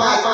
5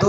2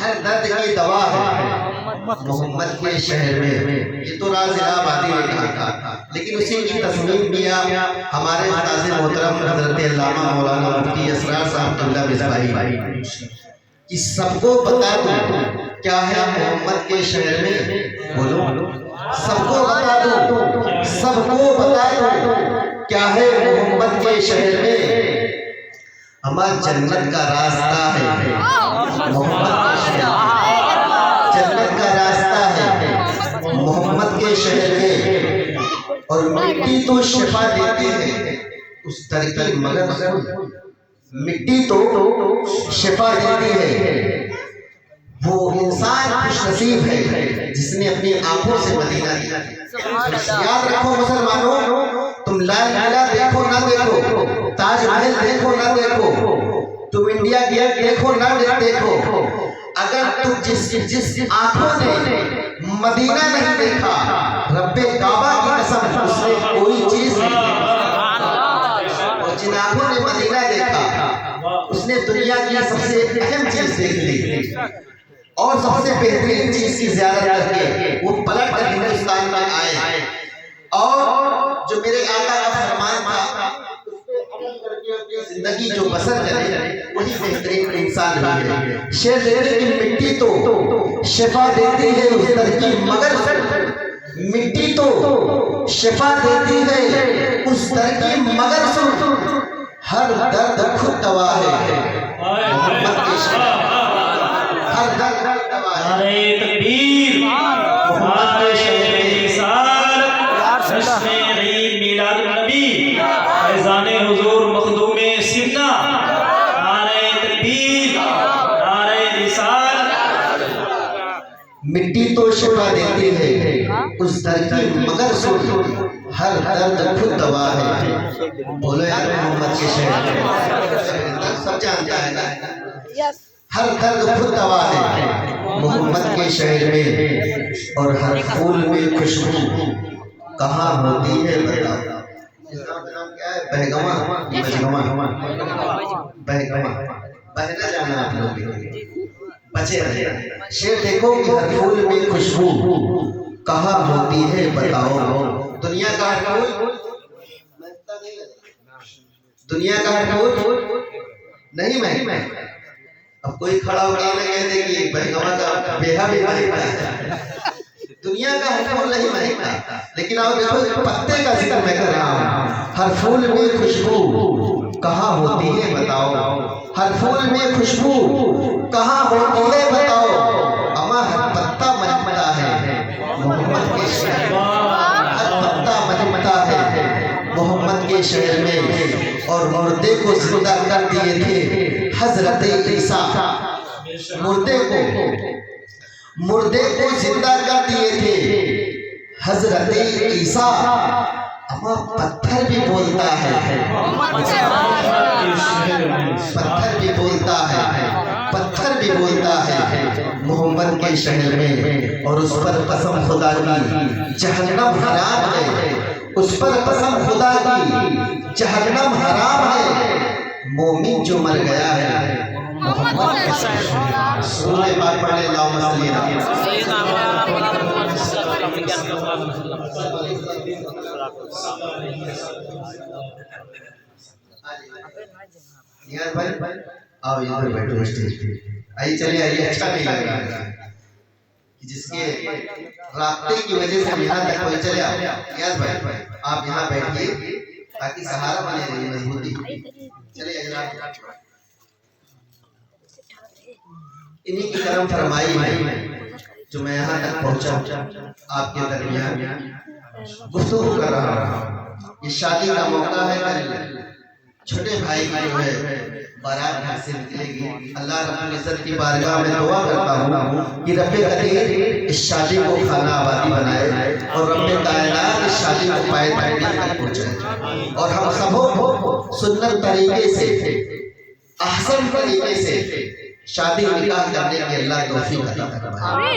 ہر درد کی دوا ہے محمد کے شہر میں. یہ تو راز آبادی نے کہا تھا، لیکن اسی کی تصمیم کیا ہمارے استاذ محترم حضرت علامہ مولانا مفتی اسرار صاحب قبلہ مصباحی کہ سب کو بتا دوں کیا ہے محمد کے شہر میں. بولو سب کو بتا دوں، سب کو بتا دوں کیا ہے محمد کے شہر میں. ہمارا جنت کا راستہ ہے محمد کے شہر، جنت کا راستہ ہے محمد کے شہر میں. اور مٹی تو شفا دیتی ہے اس در کی مگر مٹی تو شفا دیتی ہے. وہ انسان خوش نصیب ہے جس نے اپنی آنکھوں سے مدینہ دیا. یاد رکھو مسلمانوں، تم لال قلعہ دیکھو نہ دیکھو، تاج محل دیکھو نہ دیکھو، تم انڈیا گیٹ دیکھو نہ دیکھو، اگر تم جس آنکھوں نے مدینہ نہیں دیکھا، رب کعبہ کی قسم اس نے کوئی چیز نہیں دیکھا. اور جن آنکھوں نے مدینہ دیکھا اس نے دنیا کی سب سے اہم چیز دیکھ لی، اور سب سے بہترین چیز کی زیارت کر کے وہ پلٹ کر ہندوستان میں آئے. اور جو میرے آقا کا فرمان تھا اس پہ عمل کر کے اپنی زندگی جو بسر کرے وہی بہترین انسان ہے. شیر لینے کی مٹی تو شفا دیتی ہے اس در کی مگر مٹی تو شفا دیتی ہے اس در کی مگر سن ہر درد خود دوا ہے محمد کے شہر. ہر درد دوا ہے. نعرہ تکبیر محمد کے شہر رسالت جشن عید میلاد النبی فیضان حضور مخدوم سیدنا. نعرہ تکبیر نعرہ رسالت. مٹی تو شفا دیتی ہے اس در کی مگر سن ہر درد خود دوا ہے. بولو یار محمد کے شہر سب جانتا ہے. ہر درد خود دوا ہے محمد کے شہر میں. اور ہر پھول میں خوشبو کہاں ہوتی ہے بتاؤ. اس کا نام کیا ہے؟ بہگما. بہنا جانا آپ لوگ بچے رہے. شیر دیکھو کہ ہر پھول میں خوشبو کہاں ہوتی ہے بتاؤ. دنیا کا ہر پھول دنیا کا ہر پھول نہیں مہکتا. اب کوئی کھڑا ہو کے نہ کہہ دے کہ بہگما کا بیہا بھی مہکتا ہے. دنیا کا ہر پھول نہیں مہکتا، لیکن آپ دیکھو پتے کا ذکر میں کر رہا ہوں. ہر پھول میں خوشبو کہاں ہوتی ہے بتاؤ. ہر پھول میں خوشبو کہاں ہوتی ہے بتاؤ. اما ہر پتا مہکتا ہے محمد کے شہر. ہر پتا مہکتا ہے محمد کے شہر میں. اور مردے کو زندہ کر دیے تھے حضرت عیسیٰ. مردے کو زندہ کر دیے تھے حضرت عیسیٰ. اما پتھر بھی بولتا ہے، پتھر بھی بولتا ہے، پتھر بھی بولتا ہے محمد کے شہر میں. اور اس پر قسم خدا کی جہنم حرام ہے. اس پر قسم خدا کی جہنم حرام ہے. مومن جو مر گیا ہے محمد کے شہر. سورہ پاک پڑھیں اللہم صلی نیاز بھائی آؤ ادھر بیٹھو اسٹیج پہ. آئیے چلے آئیے. اچھا نہیں لگ رہا جس کے رابطے کی وجہ سے یہاں تک کوئی چلے آؤ. نیاز بھائی آپ یہاں بیٹھیے تاکہ سہارا بنے رہی مضبوطی. چلے آئیے. انہی کی کرم فرمائی ہے جو میں یہاں تک پہنچا آپ کے درمیان گفتگو کر رہا ہوں. یہ شادی کا موقع ہے. کل چھوٹے بھائی کی جو ہے بارات گھر سے نکلے گی. اللہ رب العزت کی بارگاہ میں دعا کرتا ہوں کہ رب قدیر اس شادی کو خانہ آبادی بنائے اور رب کائنات اس شادی کو پائے تکمیل تک پہنچائے. اور ہم سب سنت طریقے سے احسن طریقے سے شادی نکاح کرنے کے اللہ توفیق عطا فرمائے.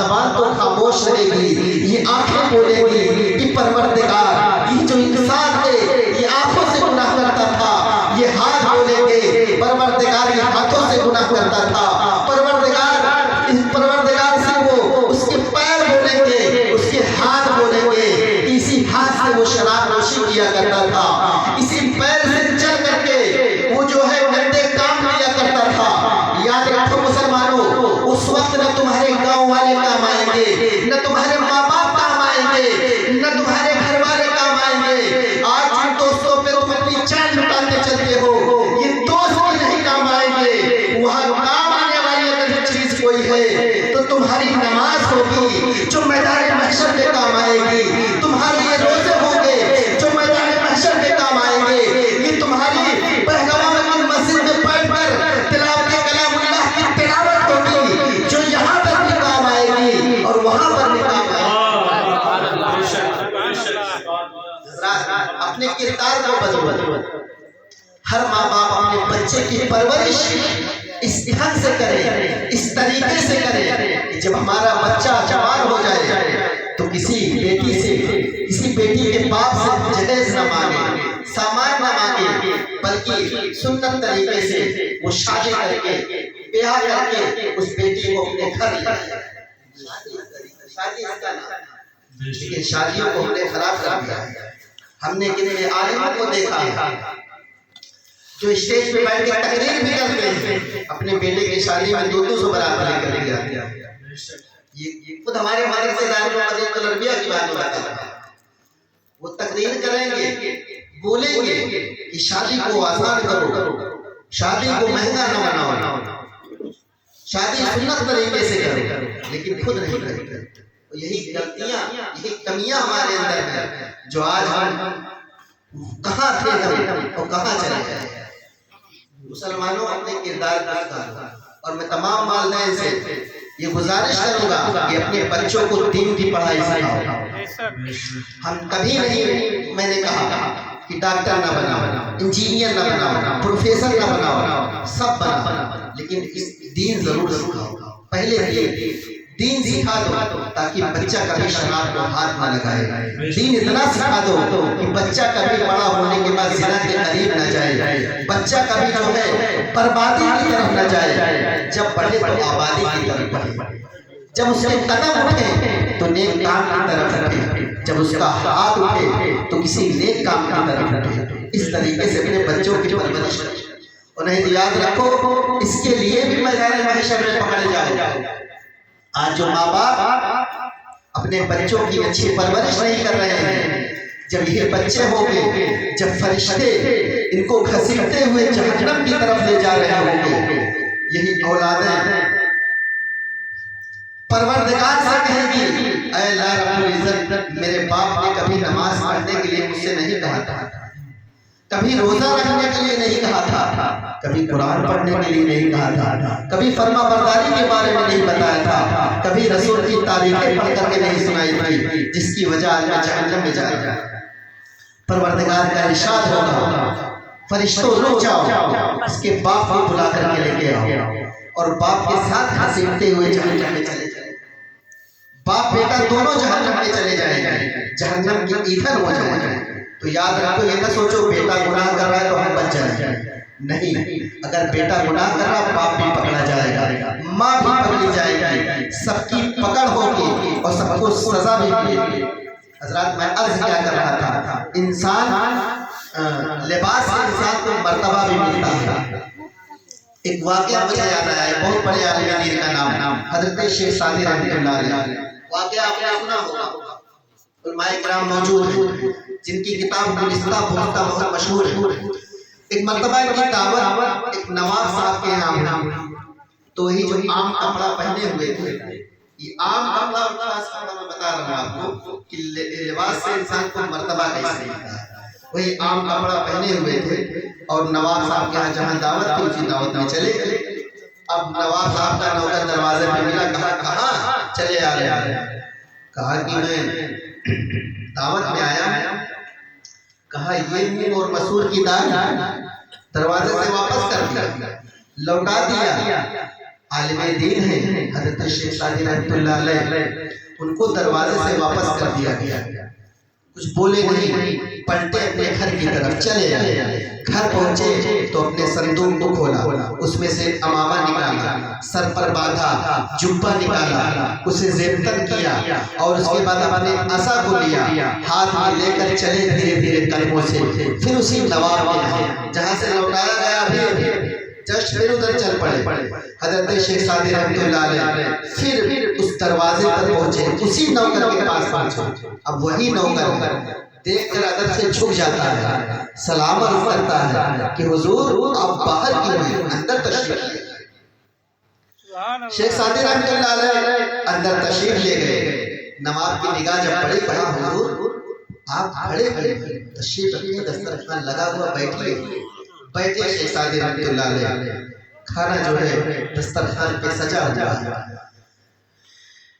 زبان تو خاموش رہے گی، یہ آنکھیں بولیں گی کہ پروردگار یہ جو انسان ہے یہ آنکھوں سے گناہ کرتا تھا، یہ ہاتھ بولیں گے پروردگار یہ ہاتھوں سے گناہ کرتا تھا، پروردگار سے وہ اس کے پیر بولیں گے، اس کے ہاتھ بولیں گے، اسی ہاتھ سے وہ شراب نوشی کیا کرتا تھا، اسی پیر سے چل کر کے وہ جو ہے گندے کام کیا کرتا تھا۔ یاد رکھو مسلمانوں، اس وقت نہ تمہارے گاؤں والے کام آئیں گے، نہ تمہارے ماں باپ کام آئیں گے، نہ تمہارے گھر والے کام آئیں گے۔ آج جن دوستوں پہ تم اپنی جان لٹاتے چلتے ہو یہ دوست بھی نہیں کام آئیں گے، وہاں کام آنے والی اگر چیز کوئی ہے تو تمہاری نماز ہوگی جو میدان محشر کے کام آئے گی، تمہارے یہ روزے ہوں گے جو میدان محشر کے کام آئیں گے، یہ تمہاری پہلگام کی مسجد میں بیٹھ کر تلاوت کلام اللہ کی تلاوت ہوگی جو یہاں پر بھی کام آئے گی اور وہاں پر بھی کام آئے گی۔ حضرات اپنے کردار کو بدلو، ہر ماں باپ اپنے بچے کی پرورش اس ڈھنگ سے کرے، اس طریقے سے کرے کہ جب ہمارا بچہ جوان ہو جائے تو کسی بیٹی سے، کسی بیٹی کے باپ سے جہیز نہ مانگے، سامان نہ مانگے، بلکہ سنت طریقے سے وہ شادی کر کے بیاہ کر کے اس بیٹی کو اپنے گھر لے جائے۔ شادی اس کا نام ہے، لیکن شادیوں کو ہم نے خراب کر دیا ہے۔ ہم نے کتنے عالموں کو دیکھا ہے جو اسٹیج پہ بیٹھ کے تقریر بھی کرتے ہیں، اپنے بیٹے کی شادی میں 200 برات لے کر کے آتے ہیں۔ یہ خود ہمارے مدرسے دار مدینہ الانبیاء کی بات بتاتا ہے، وہ تقریر کریں گے، بولیں گے کہ شادی کو آسان کرو، شادی کو مہنگا نہ بناؤ، شادی سنت طریقے سے کرو، لیکن خود نہیں کرتے۔ یہی غلطیاں، یہی کمیاں ہمارے اندر ہیں جو آج ہم کہاں تھے اور کہاں چلے گئے۔ مسلمانوں اپنے کردار کا ساتھ، اور میں تمام والدین سے یہ گزارش کروں گا کہ اپنے بچوں کو دین کی پڑھائی سکھاؤ۔ ہم کبھی نہیں، میں نے کہا کہ ڈاکٹر نہ بناؤ، انجینئر نہ بناؤ، پروفیسر نہ بناؤ، سب بناؤ، لیکن دین ضرور سکھاؤ۔ پہلے دین سکھا دو تاکہ بچہ کبھی شراب کو ہاتھ نہ لگائے، دین اتنا سکھا دو کہ بچہ کبھی بڑا ہونے کے بعد زنا کے قریب نہ جائے، بچہ کبھی جو ہے بربادی کی طرف نہ جائے، جب بڑھے تو آبادی کی طرف بڑھے، جب اس کے قدم اٹھے تو نیک کام کی طرف اٹھے، جب اس کا ہاتھ اٹھے تو کسی نیک کام کی طرف اٹھے۔ اس طریقے سے اپنے بچوں کی پرورش کریں، اور نہیں یاد رکھو اس کے لیے بھی میدان محشر میں پکڑے جاؤ۔ آج جو ماں باپ اپنے بچوں کی اچھی پرورش نہیں کر رہے ہیں، جب یہ بچے ہوں گے، جب فرشتے ان کو گھسیٹتے ہوئے جہنم کی طرف لے جا رہے ہوں گے، یہی اولادیں پروردگار سے کہیں گی اے اللہ رب العزت، میرے باپ نے کبھی نماز پڑھنے کے لیے مجھ سے نہیں کہا تھا، کبھی روزہ رکھنے کے لیے نہیں کہا تھا، کبھی قرآن پڑھنے کے لیے نہیں کہا تھا، کبھی فرما برداری کے بارے میں نہیں بتایا تھا، کبھی رسول کی تاریخیں پڑھ کر کے نہیں سنائی تھی، جس کی وجہ اللہ جہنم میں جائے۔ پروردگار کا ارشاد ہوگا فرشتوں رک جاؤ، اس کے باپ کو بلا کر کے لے کے آؤ، اور باپ کے ساتھ گھسیٹتے ہوئے جہنم میں چلے جائیں۔ باپ بیٹا دونوں جہنم میں چلے جائیں، جہنم کی ایندھن ہو جائیں۔ تو یاد رکھو، یہ نہ سوچو بیٹا گناہ کر رہا ہے تو ہم بچ جائیں، نہیں، اگر بیٹا گناہ کر رہا باپ بھی پکڑا جائے گا، ماں بھی پکڑی جائے گی، سب کی پکڑ ہوگی اور سب کو سزا بھی ملے گی۔ حضرات میں عرض کیا کر رہا تھا، انسان لباس سے انسان کو مرتبہ بھی ملتا ہے۔ ایک واقعہ مجھے یاد آیا ہے، بہت بڑے عالم دین کا نام حضرت شیخ سعدی رحمۃ اللہ علیہ، واقعہ آپ نے سنا ہوگا، علماء کرام موجود ہیں جن کی کتاب گلستہ بہتا بہت مشہور ہے۔ ایک مرتبہ ان کی دعوت ایک نواب صاحب کے یہاں ہوئی، تو وہی جو عام کپڑا پہنے ہوئے تھے، یہ عام کپڑا میں بتا رہا ہوں آپ کو کہ لباس سے انسان کو مرتبہ کیسے ملتا ہے، وہی عام کپڑا پہنے ہوئے تھے، اور نواب صاحب کے یہاں جہاں دعوت تھی اسی دعوت میں چلے گئے۔ اب نواب صاحب کا نوکر دروازے پہ ملا، کہا کہاں چلے آ رہے ہیں؟ کہا کہ میں دعوت میں آیا۔ کہا یہ منہ اور مسور کی داغ، دروازے سے واپس کر دیا، لوٹا دیا۔ عالم دین ہیں حضرت شیخ سعدی رحمۃ اللہ علیہ، ان کو دروازے سے واپس کر دیا گیا، کچھ بولے نہیں، پلٹے اپنے گھر کی طرف چلے آئے۔ گھر پہنچے تو اپنے صندوق کو کھولا، اس میں سے امامہ نکالا، سر پر باندھا، جبہ نکالا، اسے زیبتن کیا، اور اس کے بعد اپنے عصا کو لیا، ہاتھ میں لے کر چلے دھیرے دھیرے قدموں سے، پھر اسی نواب میں آئے جہاں سے لوٹایا گیا بھی جسٹ پھر ادھر چل پڑے۔ حضرت شیخ سعدی رحمۃ اللہ علیہ پھر اس دروازے پر پہنچے، اسی نوکر کے پاس پہنچے۔ اب وہی نوکر دیکھ کر ادب سے جھک جاتا ہے، سلام عرض کرتا ہے کہ حضور آپ باہر کیوں ہیں، اندر تشریف لے۔ شیخ سعدی رحمۃ اللہ علیہ اندر تشریف لے گئے۔ نواب کی نگاہ جب پڑی، کہا حضور آپ کھڑے تشریف رکھیے، دسترخوان لگا ہوا، بیٹھے شیخ سعدی رحمۃ اللہ علیہ۔ کھانا جو ہے دسترخوان پہ سجا ہوا ہے۔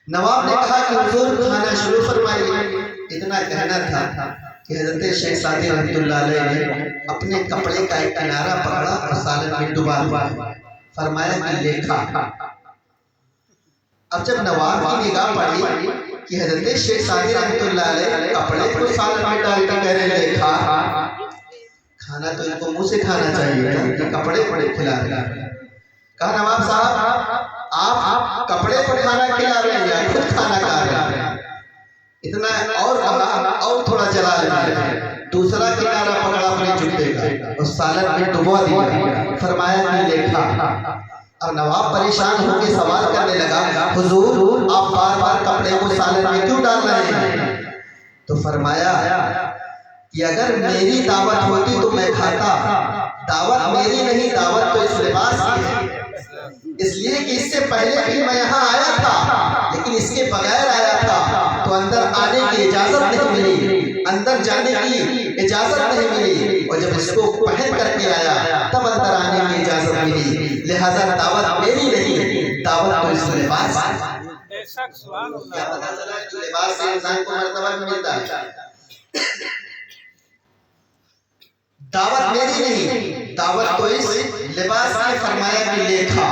نواب نے کہا کہ حضور کھانا شروع فرمائیے۔ اتنا کہنا تھا کہ حضرت شیخ سعدی رحمۃ اللہ علیہ نے اپنے کپڑے کا ایک کنارہ پکڑا اور سالن میں ڈبا دیا، فرمایا کہ لے کھا۔ اب جب نواب کی نگاہ پڑی کہ حضرت شیخ سعدی رحمۃ اللہ علیہ کپڑے کو سالن میں ڈال کے کہہ رہے لے کھا، کھانا تو ان کو منہ سے کھانا چاہیے تھا کہ کپڑے پڑے کھلا رہے۔ کہا نواب صاحب آپ کپڑے پر کھانا کھلا رہے ہیں یا خود کھانا کھا رہے ہیں؟ اتنا اور کہا اور تھوڑا جلا لیا، دوسرا کنارہ پکڑا اپنے جبے کا اور سالن میں ڈبوا دیا، فرمایا کہ لے کھا۔ اب نواب پریشان ہو کے سوال کرنے لگا حضور آپ بار بار کپڑے کو سالن میں کیوں ڈال رہے ہیں؟ تو فرمایا کہ اگر میری دعوت ہوتی تو میں کھاتا، دعوت میری نہیں، دعوت تو اس لباس کی ہے، اس لیے کہ اس سے پہلے بھی میں یہاں آیا تھا لیکن اس کے بغیر آیا تھا تو اندر آنے کی اجازت نہیں ملی، اندر جانے کی اجازت نہیں ملی، اور جب اس کو پہن کر کے آیا تب اندر آنے کی اجازت ملی، لہذا دعوت میری نہیں، دعوت تو اس لباس کی۔ کیا پتہ چلا کہ لباس سے انسان کو مرتبہ ملتا ہے؟ دعوت میری نہیں، دعوت تو اس لباس کی، فرمایا کہ لے کھا۔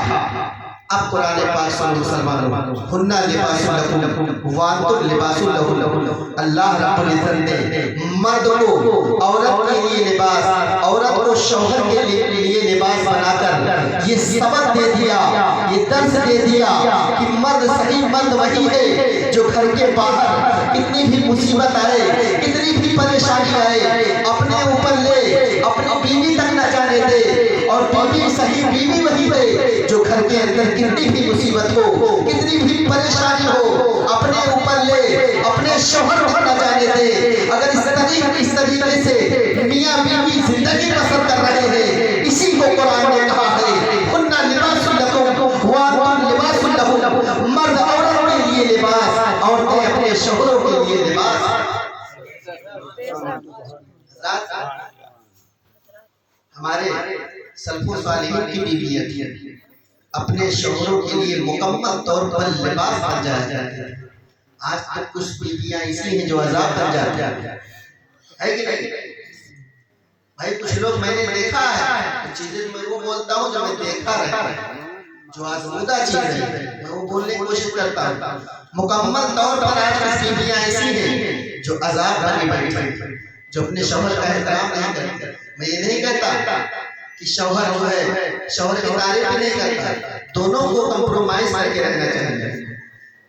اب قرآن پاک سنو مسلمانوں، ہن لباس لکم وانتم لباس لہم۔ اللہ رب العزت نے مرد کو عورت کے لیے لباس، عورت کو شوہر کے لیے لباس بنا کر یہ سبق دے دیا، یہ درس دے دیا کہ مرد صحیح مرد وہی ہے جو گھر کے باہر کتنی بھی مصیبت آئے، کتنی بھی پریشانی آئے، اپنے اوپر لے، اپنی بیوی تک نہ جانے دے، اور بیوی صحیح بیوی وہی ہے جو گھر کے اندر کتنی بھی مصیبت ہو، کتنی بھی پریشانی ہو، اپنے اوپر لے، اپنے شوہر کو نہ جانے دے۔ اگر اس طریقے سے میاں بیوی زندگی بسر کر رہے ہیں، اسی کو قرآن نے کہا ہے ہن لباس لکم وانتم لباس لہم۔ مرد عورت کے لیے لباس، عورتیں اپنے شوہروں کے لیے لباس۔ ہمارے سلف و صالحین کی بیویاں تھیں، اپنے شوہروں کے لیے مکمل طور پر لباس بن جاتے ہیں۔ آج تک کچھ بیویاں ایسی ہیں جو عذاب بن جاتی ہیں، ہے کہ نہیں؟ بھائی کچھ لوگ میں نے دیکھا ہے، کچھ چیزیں میں وہ بولتا ہوں جو میں دیکھا رہا ہے، جو آزمودہ چیزیں میں وہ بولنے کی کوشش کرتا ہوں۔ مکمل طور پر آج کچھ بیویاں ایسی ہیں جو عذاب بنی بیٹھی، جو اپنے شوہر کا احترام نہیں کرتے۔ میں یہ نہیں کہتا کہ شوہر جو ہے شوہر کی تعریف نہیں کرتا، دونوں کو کمپرومائز کر کے رہنا چاہیے،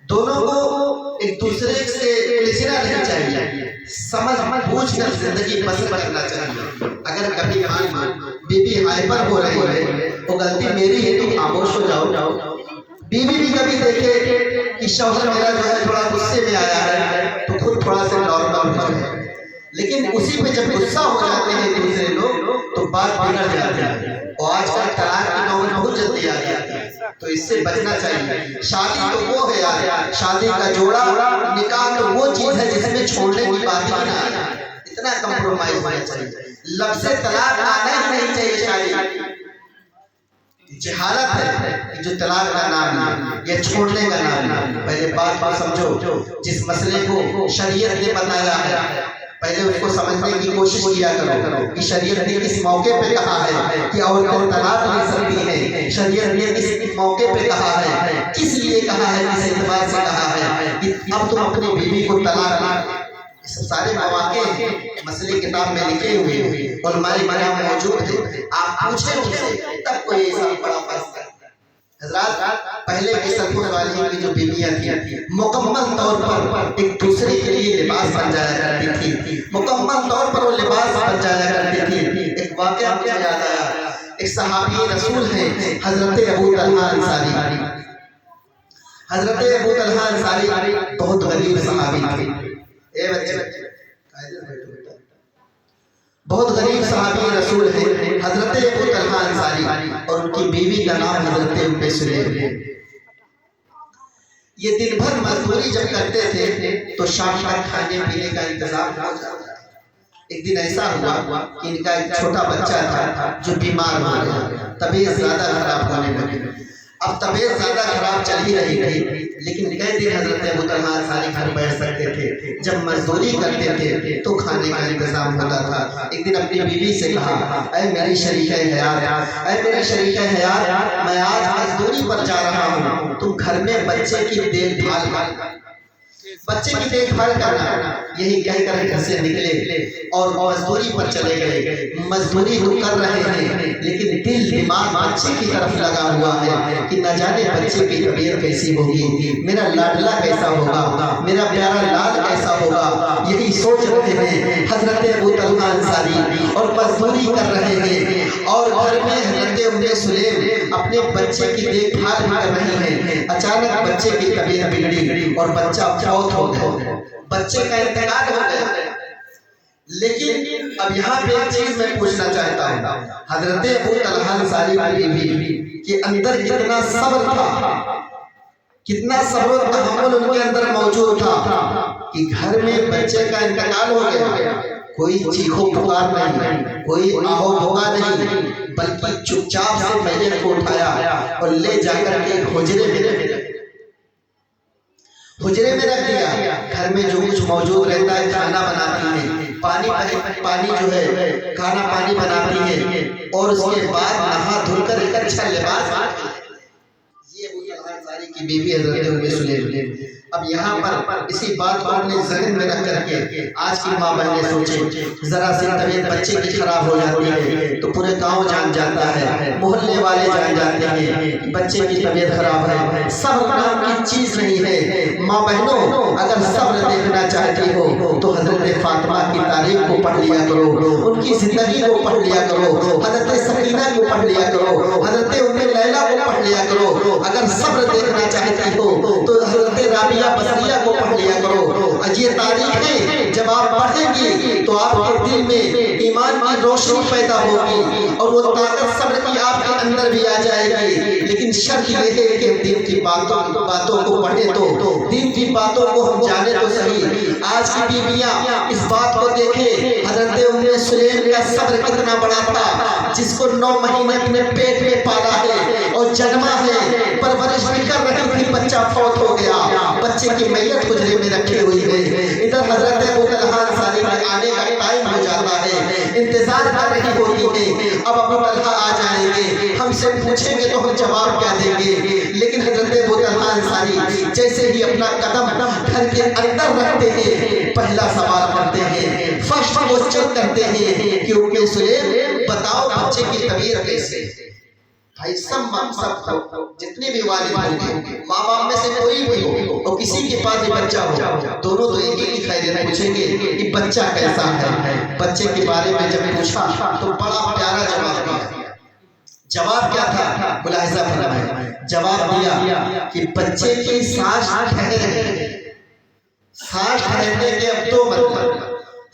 دونوں کو ایک دوسرے سے الجھنا نہیں چاہیے، سمجھ بوجھ کر زندگی بسر کرنا چاہیے۔ اگر کبھی بیوی ہائپر ہو رہی ہے تو غلطی میری ہے تو خاموش ہو جاؤ۔ بیوی بھی کبھی دیکھے کہ شوہر میرا جو ہے تھوڑا غصے میں آیا ہے تو خود تھوڑا سے نارمل ہو جائے، لیکن اسی پہ جب غصہ ہو جاتے ہیں دوسرے لوگ تو بات بگڑ جاتی ہے، اور آج کل طلاق کی نوبت بہت جلدی آ جاتی ہے، تو اس سے بچنا چاہیے۔ شادی تو وہ ہے یار، شادی کا جوڑا، نکاح تو وہ چیز ہے جس میں چھوڑنے کی بات ہی نہ آئے، اتنا کمپرومائز ہونا چاہیے۔ لفظ طلاق آنا ہی نہیں چاہیے شادی، جہالت ہے جو طلاق کا نام ہے یا چھوڑنے کا نام ہے۔ پہلے بات کو سمجھو، جس مسئلے کو شریعت نے بتایا ہے پہلے اس کو سمجھنے کی کوشش کیا کرو کہ شریعت نے کس موقع پہ کہا ہے کہ عورتیں طلاق لے سکتی ہیں، شریعت نے کس موقع پہ کہا ہے، کس لیے کہا ہے، کس اعتبار سے کہا ہے کہ اب تم اپنی بیوی کو طلاق دو۔ سارے مواقع مسئلے کتاب میں لکھے ہوئے ہیں، علماء کرام موجود ہیں، آپ پوچھیں ان سے تب کوئی ایسا بڑا فیصلہ۔ حضرات پہلے کے سلفوں والی کی جو بیویاں تھیں مکمل طور پر ایک دوسرے کے لیے لباس بن جایا کرتی تھی، مکمل طور پر وہ لباس بن جایا کرتی تھی۔ ایک واقعہ مجھے یاد آیا، ایک صحابی رسول ہیں حضرت ابو طلحہ انصاری۔ حضرت ابو طلحہ انصاری بہت غریب صحابی تھے، بہت غریب صحابی رسول ہیں حضرت ابو طلحہ انصاری، اور ان کی بیوی کا نام حضرت ام سلیم ہے۔ یہ دن بھر مزدوری جب کرتے تھے تو شام تک کھانے پینے کا انتظام ہو جاتا۔ ایک دن ایسا ہوا کہ ان کا ایک چھوٹا بچہ تھا جو بیمار ہو گیا، طبیعت زیادہ خراب ہونے لگی۔ اب طبیعت زیادہ خراب چل ہی رہی تھی، لیکن کئی دن حضرت ابو طلحہ انصاری گھر بیٹھ سکتے تھے۔ جب مزدوری کرتے تھے تو کھانے کا انتظام ہوتا تھا۔ ایک دن اپنی بیوی سے کہا، اے میری شریک حیات، اے میری شریک حیات، میں آج مزدوری پر جا رہا ہوں، تم گھر میں بچے کی دیکھ بھال کرنا، بچے کی دیکھ بھال کرنا۔ یہی کہہ کر گھر سے نکلے اور مزدوری پر چلے گئے۔ مزدوری تو کر رہے ہیں لیکن دل دماغ بچے کی طرف لگا ہوا ہے کہ نہ جانے بچے کی طبیعت کیسی ہوگی، میرا لاڈلا کیسا ہوگا، میرا پیارا لال کیسا ہوگا۔ یہی سوچ رہے ہیں حضرت ابو طلحہ انصاری، اور مزدوری کر رہے ہیں، اور گھر میں حضرت ام سلیم اپنے بچے کی دیکھ بھال کر رہی ہیں۔ اچانک بچے کی طبیعت بگڑی اور بچہ فوت ہو گیا، بچے کا انتقال ہو گیا۔ لیکن اب یہاں پہ ایک چیز میں پوچھنا چاہتا ہوں، حضرت ابو طلحہ انصاری کی بیوی کے اندر کتنا صبر تھا، کتنا صبر و تحمل ان کے اندر موجود تھا کہ گھر میں بچے کا انتقال ہو گیا، کوئی چیخو پکار نہیں، کوئی آہو بھگا نہیں، بلکہ چپ چاپ سے میت کو اٹھایا اور لے جا کر کے حجرے میں رکھ دیا۔ گھر میں جو کچھ موجود رہتا ہے کھانا بناتی ہے، پانی جو ہے کھانا پانی بناتی ہے، اور اس کے بعد نہا دھل کر ایک اچھا لباس۔ یہ ابو طلحہ انصاری کی بیوی حضرت ام سلیم۔ اب یہاں پر اسی بات کو اپنے ذہن میں رکھ کر کے آج کی ماں بہنیں سوچیں، ذرا سی طبیعت بچے کی خراب ہو جاتی ہے تو پورے گاؤں جان جاتا ہے، محلے والے جان جاتے ہیں کہ بچے کی طبیعت خراب ہے۔ صبر نام کی چیز نہیں ہے۔ ماں بہنوں، اگر صبر دیکھنا چاہتی ہو تو حضرت فاطمہ کی تاریخ کو پڑھ لیا کرو، ان کی زندگی کو پڑھ لیا کرو، حضرت سکینہ کو پڑھ لیا کرو، حضرت ام لیلہ کو پڑھ لیا کرو۔ اگر صبر دیکھنا چاہتی ہو تو حضرت رابعہ بصریہ کو پڑھ لیا کرو۔ یہ تاریخ ہے، جب آپ پڑھیں گی تو آپ کے دل میں ایمان کی روشنی پیدا ہوگی اور وہ طاقت صبر کی آپ کے اندر بھی آ جائے گی۔ لیکن شرط یہ ہے کہ دین کی باتوں کو پڑھیں تو دین کی باتوں کو ہم جانے تو صحیح۔ آج کی بیویاں اس بات کو دیکھیں، حضرت ام سلیم کا صبر کتنا بڑا تھا، جس کو 9 مہینے اپنے پیٹ میں پالا ہے اور جنما ہے، پرورش بھی کر رہی تھی، بچہ فوت ہو گیا، بچے کی میت حجرے میں رکھی ہوئی ہے۔ ادھر حضرت ابو طلحہ انصاری کے آنے کا ٹائم ہو جاتا ہے، انتظار کر رہی ہوتی ہے، اب ابو طلحہ آ جائیں گے، ہم سے پوچھیں گے تو ہم جواب کیا دیں گے۔ لیکن حضرت ابو طلحہ انصاری جیسے ہی اپنا قدم گھر کے اندر رکھتے ہیں، پہلا سوال کرتے ہیں، فرسٹ کوسچن کرتے ہیں کہ ام سلیم بتاؤ بچے کی طبیعت کیسے؟ بھائی سب جتنے بھی والد ہوں گے، ماں باپ میں سے کوئی بھی ہو اور کسی کے پاس بھی بچہ ہو، دونوں تو ایک ہی خیریت پوچھیں گے کہ بچہ کیسا ہے۔ بچے کے بارے میں جب پوچھا تو بڑا پیارا جواب دیا۔ جواب کیا تھا؟ ملاحظہ فرمائیں، جواب دیا کہ بچے کی سانس ٹھہرنے کے اب 2 مطلب۔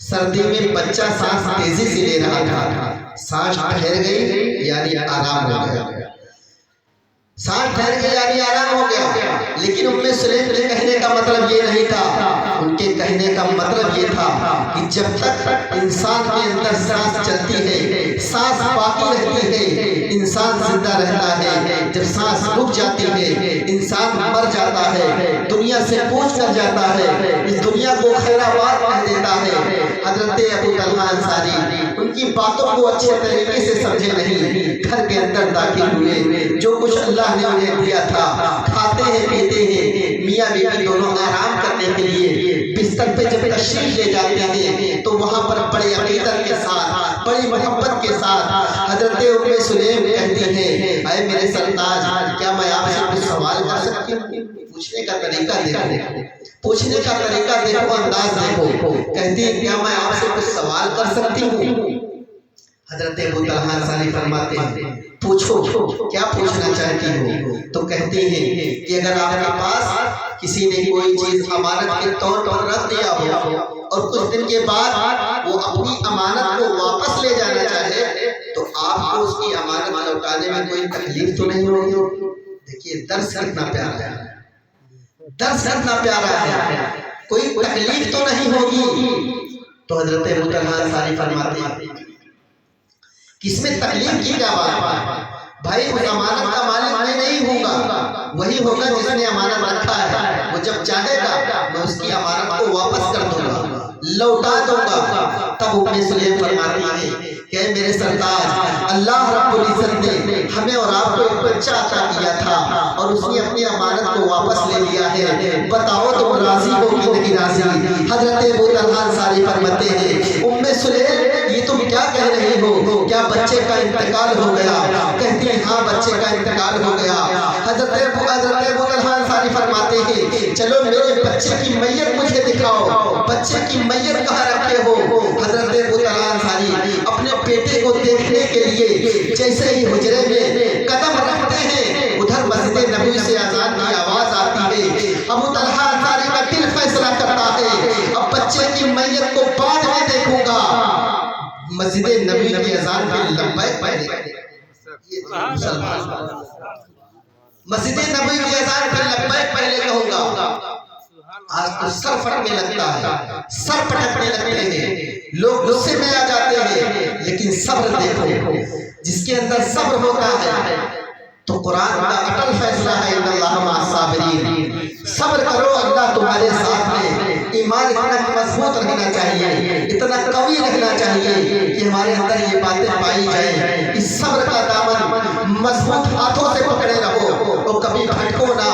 سردی میں بچہ سانس تیزی سے لے رہا تھا، سانس ٹھہر گئی یعنی آرام ہو گیا، سانس ٹھہر گئی یعنی آرام ہو گیا۔ لیکن ام سلیم کے کہنے کا مطلب یہ نہیں تھا، ان کے کہنے کا مطلب یہ تھا کہ جب تک انسان کے اندر سانس چلتی ہے، سانس باقی رہتی ہے، انسان زندہ رہتا ہے۔ جب سانس رک جاتی ہے، انسان مر جاتا ہے، دنیا سے کوچ کر جاتا ہے، اس دنیا کو خیر آباد کہہ دیتا ہے۔ حضرت ابو طلحہ انصاری ان کی باتوں کو اچھے طریقے سے سمجھے نہیں، گھر کے اندر داخل ہوئے، جو کچھ اللہ نے انہیں دیا تھا کھاتے ہیں پیتے ہیں، میاں بیوی دونوں آرام کرنے کے لیے بستر پہ جب تشریف لے جاتے ہیں تو وہاں پر بڑے عقیدت کے ساتھ، بڑی محبت کے ساتھ حضرت ام سلیم کہتی ہیں اے میرے سرتاج کیا میں آپ سے کچھ سوال کر سکتی ہوں؟ پوچھنے کا طریقہ دیکھو، پوچھنے کا طریقہ دیکھو، انداز دیکھو، کہتی ہے کیا میں آپ سے کچھ سوال کر سکتی ہوں؟ حضرت ابو طلحہ انصاری فرماتے ہیں پوچھو، کیا پوچھنا چاہتی ہو؟ تو کہتے ہیں کہ اگر آپ کے پاس کسی نے کوئی چیز امانت کے طور پر رکھ دیا ہو اور کچھ دن کے بعد وہ اپنی امانت کو واپس لے جانا چاہے تو آپ کو اس کی امانت لوٹانے میں کوئی تکلیف تو نہیں ہوگی؟ دیکھیے درس کتنا پیارا ہے، درس کتنا پیارا ہے، کوئی تکلیف تو نہیں ہوگی۔ تو حضرت ابو طلحہ انصاری فرماتے ہیں کہ اس میں تکلیف کی کیا بات ہے؟ بھائی اس امانت کا مالک میں نہیں ہوگا، وہی ہوگا جس نے امانت رکھا ہے، وہ جب چاہے گا میں اس کی امانت کو واپس کر دوں گا، لوٹا دوں گا۔ تب ام سلیم فرماتی ہے کہ میرے سرتاج اللہ رب العزت نے ہمیں اور آپ کو ایک بچہ عطا کیا تھا اور اس نے اپنی امانت کو واپس لے لیا ہے، بتاؤ تم راضی ہو کہ نہیں راضی؟ حضرت ابو طلحہ انصاری فرماتے ہیں ام سلیم یہ تم کیا کہہ رہی ہو؟ کیا بچے کا انتقال ہو گیا؟ کہتی ہیں ہاں بچے کا انتقال ہو گیا۔ حضرت ابو طلحہ انصاری فرماتے ہیں چلو میرے بچے کی میت مجھے دکھاؤ، بچے کی میت کہاں رکھے ہو؟ حضرت ابو طلحہ انصاری اپنے بیٹے کو دیکھنے کے لیے جیسے ہی حجرے میں قدم رکھتے ہیں ادھر مسجد نبوی سے اذان کی آواز آتی ہے۔ ابو طلحہ انصاری کا دل فیصلہ کرتا ہے اب بچے کی میت کو بعد میں دیکھوں گا، مسجد نبوی کی اذان پہ لبیک پہلے، مسجد نبوی کی اذان پہ لبیک پہلے کہوں گا۔ آج تو سر پھٹنے لگتا ہے، سر پھٹکنے لگتے ہیں، لوگ غصے میں آ جاتے ہیں، لیکن صبر دیکھو، جس کے اندر صبر ہوتا ہے تو قرآن کا اٹل فیصلہ ہے ان اللہ مع الصابرین، صبر کرو اللہ تمہارے ساتھ ہے۔ ایمان اتنا مضبوط رہنا چاہیے، اتنا قوی رہنا چاہیے کہ ہمارے اندر یہ باتیں پائی جائیں، اس صبر کا دامن مضبوط ہاتھوں سے پکڑے رہو اور کبھی بھٹکو نہ،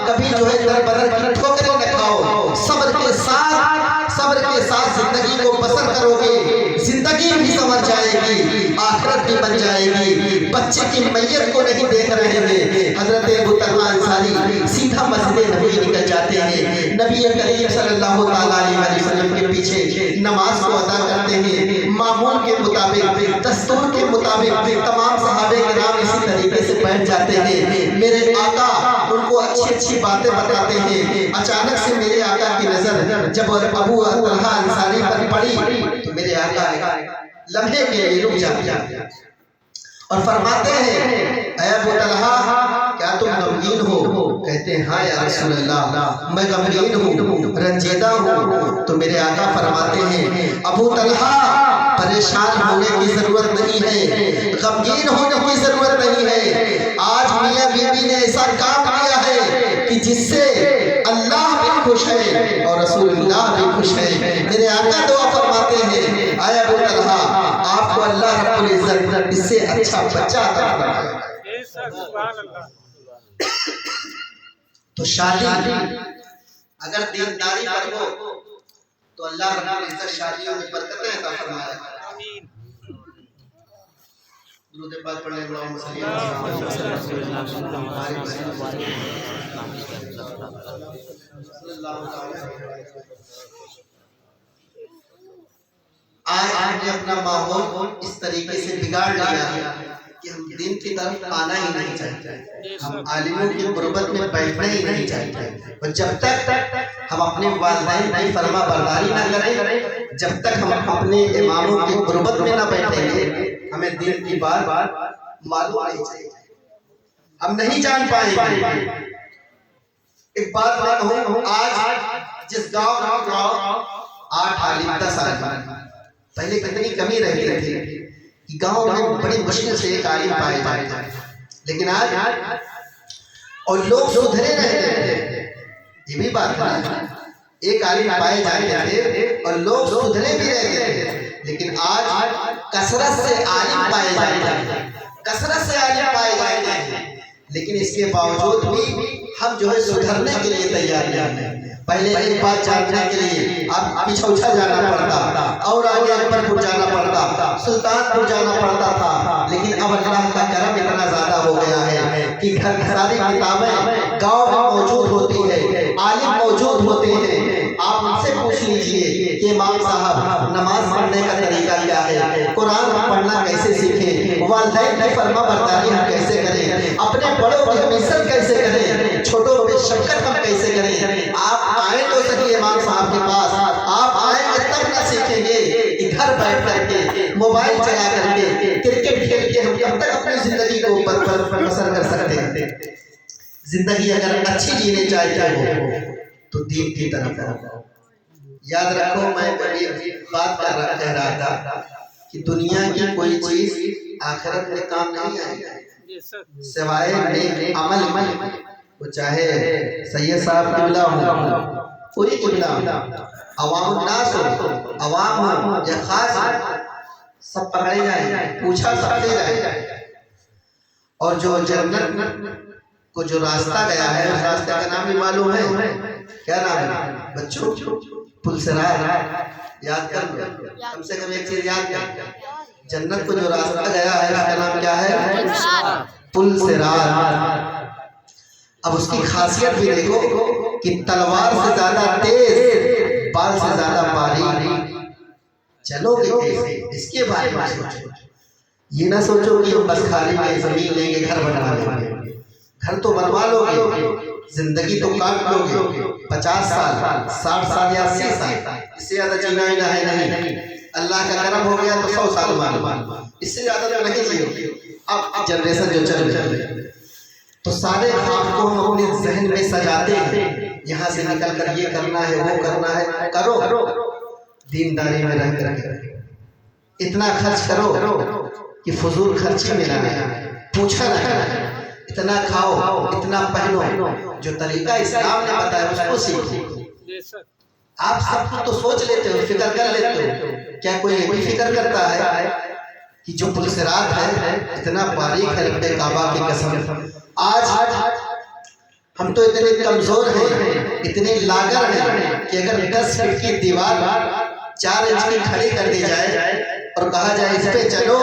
کبھی جو ہے در بدر کی ٹھوکریں نہ کھاؤ، صبر کے ساتھ زندگی کو بسر کرو گے، زندگی بھی سنور جائے گی، آخرت بھی بن جائے گی۔ بچے کی میت کو نہیں دیکھ رہے ہیں، حضرت ابو طلحہ انصاری سیدھا مسجد نبوی نکل جاتے ہیں، نبی کریم صلی اللہ تعالیٰ علیہ وسلم کے پیچھے نماز کو ادا کرتے ہیں، معمول کے مطابق، دستور کے مطابق تمام صحابہ کرام اسی طریقے سے بیٹھ جاتے ہیں۔ میرے آقا ان کو اچھی اچھی باتیں بتاتے ہیں، اچانک سے میرے آقا کی نظر جب ابو طلحہ انصاری پر پڑی تو میرے آقا لمحے کے لیے رک جاتے ہیں اور فرماتے ہیں اے ابو طلحہ کیا تم غمگین ہو؟ کہتے ہیں ہاں یا رسول اللہ میں غمگین ہوں، رنجیدہ ہوں۔ تو میرے آقا فرماتے ہیں ابو طلحہ پریشان ہونے کی ضرورت نہیں ہے، غمگین ہونے کی ضرورت نہیں ہے، آج میاں بیوی نے ایسا کام کیا ہے کہ جس سے اللہ بھی خوش ہے اور رسول اللہ بھی خوش ہے۔ میرے آقا دعا فرماتے ہیں اے ابو طلحہ آپ کو اللہ رب العزت اس سے اچھا بچہ عطا فرمائے۔ تو شادی اگر دینداری پر ہو تو اللہ رب العزت شادیوں میں برکتیں عطا فرمائے۔ درود پاک پڑھنے اللہم صلی آج ہم نے اپنا ماحول اس طریقے سے بگاڑ لیا کہ ہم دین کی طرف آنا ہی نہیں چاہتے، ہم عالموں کی قربت میں بیٹھنا ہی نہیں چاہتے، اور جب تک ہم اپنے والدین کی فرما برداری نہ کریں، جب تک ہم اپنے اماموں کی قربت میں نہ بیٹھیں گے ہمیں دین کی بات معلوم نہیں چاہیے، ہم نہیں جان پائیں گے۔ ایک بات میں کہوں، آج جس گاؤں 8 عالم 10 عالم، پہلے کتنی کمی رہتی تھی کہ گاؤں میں بڑی مشکل سے ایک عالم پائے جاتے، لیکن آج اور لوگ سدھرے رہتے ہیں، یہ بھی بات ہے، ایک عالم پائے جاتے تھے اور لوگ سدھرے بھی رہتے تھے، لیکن آج کثرت سے عالم پائے جاتے ہیں، کثرت سے عالم پائے جاتے ہیں، لیکن اس کے باوجود بھی ہم جو ہے سدھرنے کے لیے تیار نہیں ہیں۔ پہلے ایک بات جاننے کے لیے آپ پچھوچا جانا پڑتا اور آگے اکبر پور جانا پڑتا، سلطان پور جانا پڑتا تھا، لیکن اب اللہ کا کرم اتنا زیادہ ہو گیا ہے کہ گھر ساری کتابیں گاؤں میں موجود ہوتی ہے، عالم موجود ہوتے ہیں۔ آپ ان سے پوچھ لیجئے کہ امام صاحب نماز پڑھنے کا طریقہ کیا ہے، قرآن پڑھنا کیسے سیکھیں، والدین کی فرما برداری ہم کیسے کریں، اپنے بڑوں کی مثل کیسے کریں، چھوٹوں پہ شفقت ہم کیسے کریں۔ آپ آئیں تو صحیح امام صاحب کے پاس، آپ آئیں گے تب نہ سیکھیں گے کہ گھر بیٹھ کر کے موبائل چلا کر کے کرکٹ کھیل کے ہم کب تک اپنی زندگی کو بسر کر سکتے ہیں۔ زندگی اگر اچھی جینے چاہتے ہو تو دین کی طرف آؤ۔ یاد رکھو، میں بات کہہ رہا تھا کہ دنیا کی کوئی چیز آخرت میں کام نہیں آئے گی سوائے نیک عمل، وہ چاہے سید صاحب قبلہ ہو، کوئی قبلہ ہو، عوام الناس ہو، عوام ہو یا خاص ہو، سب پکڑے جائیں، پوچھا سب دے جائیں۔ اور جو جنت کو جو راستہ گیا ہے اس راستے کا نام بھی معلوم ہے، کیا نام ہے بچوں؟ پل صراط۔ یاد کر لو، کم سے کم ایک چیز یاد کر، جنت کو جو راستہ گیا ہے اس کا نام کیا ہے؟ پل صراط۔ اب اس کی خاصیت بھی دیکھو کہ تلوار سے زیادہ تیز، بال سے زیادہ باریک، چلو گے کیسے؟ اس کے بارے میں سوچو۔ یہ نہ سوچو کہ بس خالی میں زمین لیں گے گھر بنوا لیں گے، گھر تو بنوا لو گے، زندگی تو کاٹ لو گے، 50 سال 60 سال یا 80 سال، اس سے زیادہ جینا ہی نہیں۔ اللہ کا کرم ہو گیا تو 100 سال مان، اس سے زیادہ تو نہیں جیو۔ اب جنریشن جو چل رہی ہے تو سارے خواب کو ہم اپنے ذہن میں سجاتے ہیں، یہاں سے نکل کر یہ کرنا ہے وہ کرنا ہے، کرو دینداری میں رہ کر کے اتنا خرچ کرو کہ فضول خرچی میں نہ ہے، پوچھا نہ ہے، اتنا کھاؤ اتنا پہنو، جو طریقہ اسلام نے بتایا اس کو سیکھو۔ آپ سب کو تو سوچ لیتے ہو، فکر کر لیتے ہو، کیا کوئی یہ بھی فکر کرتا ہے کہ جو پل صراط ہے اتنا باریک ہے؟ رب کعبہ کی قسم، آج ہم تو اتنے کمزور ہیں، اتنے لاغر ہیں کہ اگر 10 فٹ کی دیوار 4 انچ کی کھڑی کر دی جائے اور کہا جائے اس پہ چلو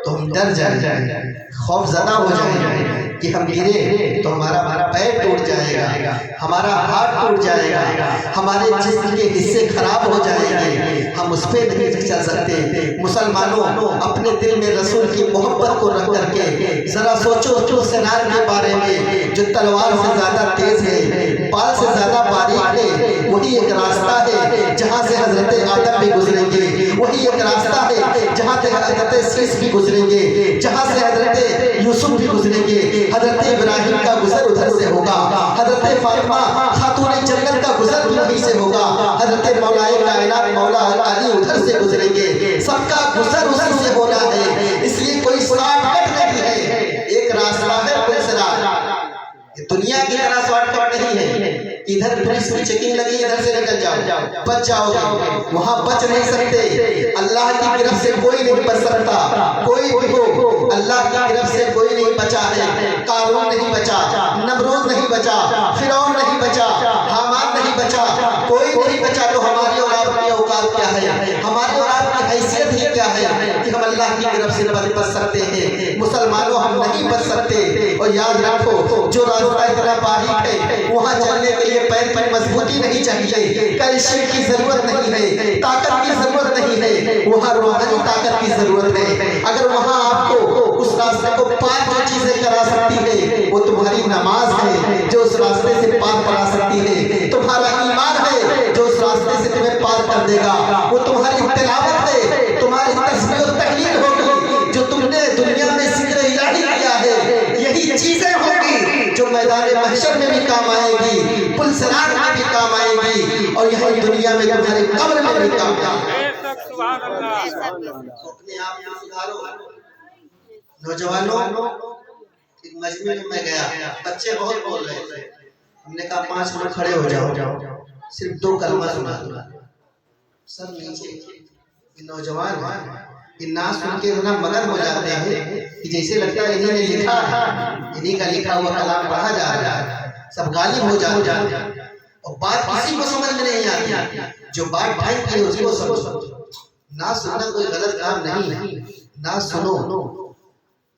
تو ہم ڈر جائیں، خوف زدہ ہو جائیں کہ ہم گرے تو ہمارا پیر ٹوٹ جائے گا، ہمارا ہاتھ ٹوٹ جائے گا، ہمارے جسم کے حصے خراب ہو جائیں گے، ہم اس پہ نہیں چل سکتے۔ مسلمانوں، اپنے دل میں رسول کی محبت کو رکھ کر کے ذرا سوچو پل صراط کے بارے میں، جو تلوار سے زیادہ تیز ہے، بال سے زیادہ باریک ہے، وہی ایک راستہ ہے جہاں سے حضرت آدم بھی گزریں گے، وہی ایک راستہ ہے جہاں سے حضرت سیس بھی گزریں گے، جہاں سے حضرت یوسف بھی گزریں گے، حضرت ابراہیم کا گزر ادھر سے ہوگا، حضرت فاطمہ خاتون جنت کا گزر بھی وہیں سے ہوگا، حضرت مولا کائنات مولا علی ادھر سے گزریں گے، سب کا گزر اسی سے ہونا ہے، اس لیے کوئی شارٹ کٹ نہیں ہے، ایک راستہ ہے پل صراط۔ دنیا کی طرح شارٹ کٹ نہیں ہے، ادھر پولیس کی چیکنگ لگی ادھر سے نکل جاؤ، بچ جاؤ گے، وہاں بچ نہیں سکتے، اللہ کی گرفت سے کوئی نہیں بچ سکتا، کوئی بھی ہو اللہ کی گرفت سے کوئی نہیں بچا ہے، قارون نہیں بچا، نمرود نہیں بچا، فرعون نہیں بچا، حامان نہیں بچا، کوئی نہیں بچا، تو ہماری اور آپ کی اوقات کیا ہے، ہماری اور آپ کی حیثیت ہی کیا ہے کہ ہم اللہ کی گرفت سے بچ سکتے ہیں؟ مسلمانوں ہم نہیں بچ سکتے، اور یاد رکھو جو راستہ اتنا باریک ہے وہاں چلنے کے لیے پیر پر مضبوطی نہیں چاہیے، کیلشیم کی ضرورت نہیں ہے، طاقت کی ضرورت نہیں ہے، وہاں روحانی طاقت کی ضرورت ہے۔ اگر وہاں آپ کو اس راستے کو پار جو چیزیں کرا سکتی ہے وہ تمہاری نماز ہے جو اس راستے سے پار کرا سکتی ہے، تمہارا ایمان ہے جو اس راستے سے تمہیں پار کر دے گا، وہ تمہاری تلاوت ہے، تمہاری تسبیح و تحلیل ہوگی، جو تم نے دنیا میں ذکر الہی کیا ہے، یہی چیزیں ہوگی جو میدان محشر میں بھی کام آئے گی، پل صراط میں بھی کام آئے گی، اور یہی دنیا میں تمہاری قبر میں بھی کام آئے گی۔ اپنے آپ کو سدھارو۔ نوجوانوں، ایک مجمع میں گیا، بچے بہت بول رہے تھے، ہم نے کہا 5 منٹ کھڑے ہو جاؤ، صرف 2 کلمہ سنا دوں. سب نیچے یہ نوجوان یہ نعت سن کے اتنا مگن ہو جاتے ہیں کہ جیسے لگتا ہے انہیں نے لکھا ہے، انہیں کا لکھا ہوا کلام پڑھا جا رہا ہے، سب غالب ہو جاتے ہیں. اور بات کسی کو سمجھ میں نہیں آتی، جو بات ٹھیک ہے اس کو سمجھو. نعت سننا کوئی غلط کام نہیں، نعت سنو،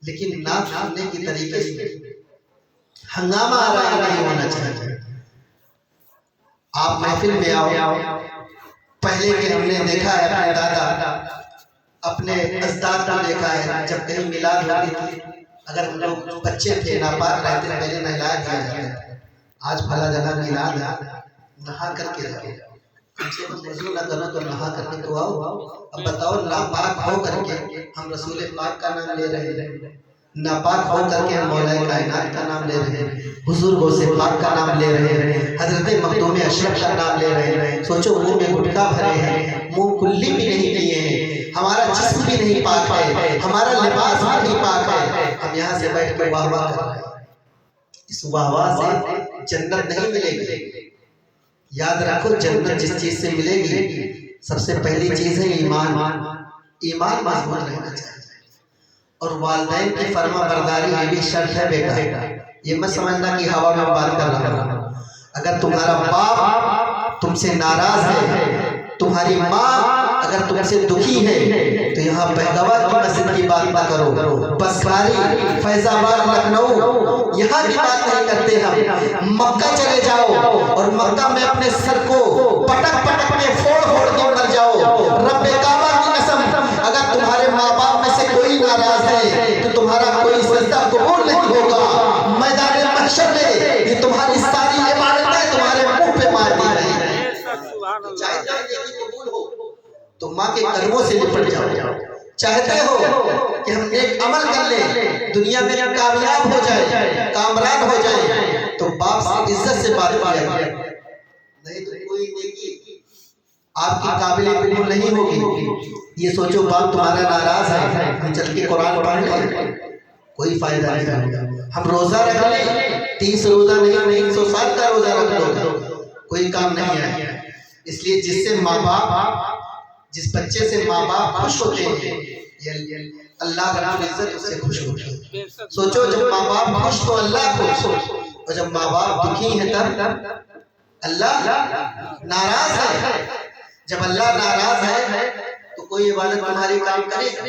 لیکن نعت سننے کی طریقے سے ہنگامہ آرائی نہیں ہونا چاہیے. آپ محفل میں آؤ، پہلے کہ ہم نے دیکھا ہے اپنے دادا اپنے اجداد کو دیکھا ہے، جب کہیں میلاد ہوتی تھی، اگر ہم لوگ بچے تھے ناپاک رہتے تھے پہلے نہلا دیا جاتا تھا. آج پھلا جگہ میلاد ہے، نہا کر کے رہو، کم سے کم وضو نہ کرنا تو نہا کر کے تو آؤ. اب بتاؤ ناپاک ہو کر کے ہم رسول پاک کا نام لے رہے ہیں، ناپاک ہو کر کے ہم مولا کائنات کا نام لے رہے ہیں، حضور غوث پاک کا نام لے رہے ہیں، حضرت مخدوم اشرف کا نام لے رہے ہیں. سوچو منہ میں گٹکا بھرے ہیں، منہ کلی بھی نہیں کیے ہیں، ہمارا جسم بھی نہیں پاک ہے، ہمارا لباس بھی نہیں پاک ہے، ہم یہاں سے بیٹھ کے واہ واہ کر رہے ہیں. اس واہ واہ سے جنت نہیں ملے گی. یاد رکھو جنت جس چیز سے ملے گی سب سے پہلی چیز ہے ایمان. ایمان مضبوط رہنا چاہیے. اور والدین کی فرما برداری یہ بھی شرط ہے بیٹا. یہ مت سمجھنا کہ ہوا میں بات کر رہا ہوں. اگر تمہارا باپ تم سے ناراض ہے، تمہاری ماں اگر تم سے دکھی ہے، تو یہاں بہگوا کی مسجد کی بات نہ کرو، بسکاری، فیض آباد، لکھنؤ یہاں کی بات نہیں کرتے ہم. مکہ چلے جاؤ اور مکہ میں اپنے سر کو پٹک پٹک میں پھوڑ پھوڑ کے مر جاؤ. رب کعبہ کی قسم اگر تمہارے ماں باپ میں سے کوئی ناراض ہے تو تمہارا کوئی سجدہ قبول نہیں ہوگا. میدان محشر میں یہ تمہاری ساری عبادتیں تمہارے منہ پہ مار دی رہی ہیں. چاہتے ہو کہ قبول ہو تو ماں کے قدموں سے لپٹ جاؤ. چاہتے ہو کہ ہم نیک عمل کر لیں، دنیا میں کامیاب ہو جائے، کامران ہو جائے، تو باپ سے عزت سے بات کیا. نہیں تو کوئی نیکی آپ کی قابل قبول نہیں ہوگی. یہ سوچو باپ تمہارا ناراض ہے، ہم چل کے قرآن پڑھ لیں، کوئی فائدہ نہیں ہوگا. ہم روزہ رکھ لیں، 30 روزہ نہیں 360 کا روزہ رکھ لو، کوئی کام نہیں ہے. اس لیے جس سے ماں باپ، جس بچے سے ماں باپ خوش ہوتے ہیں اللہ رب العزت اس سے خوش ہوتے ہیں. سوچو جب ماں باپ خوش تو اللہ خوش، اور جب ماں باپ دکھی ہیں تب اللہ ناراض ہے. جب اللہ ناراض ہے تو کوئی عبادت تمہاری کام کرے گا؟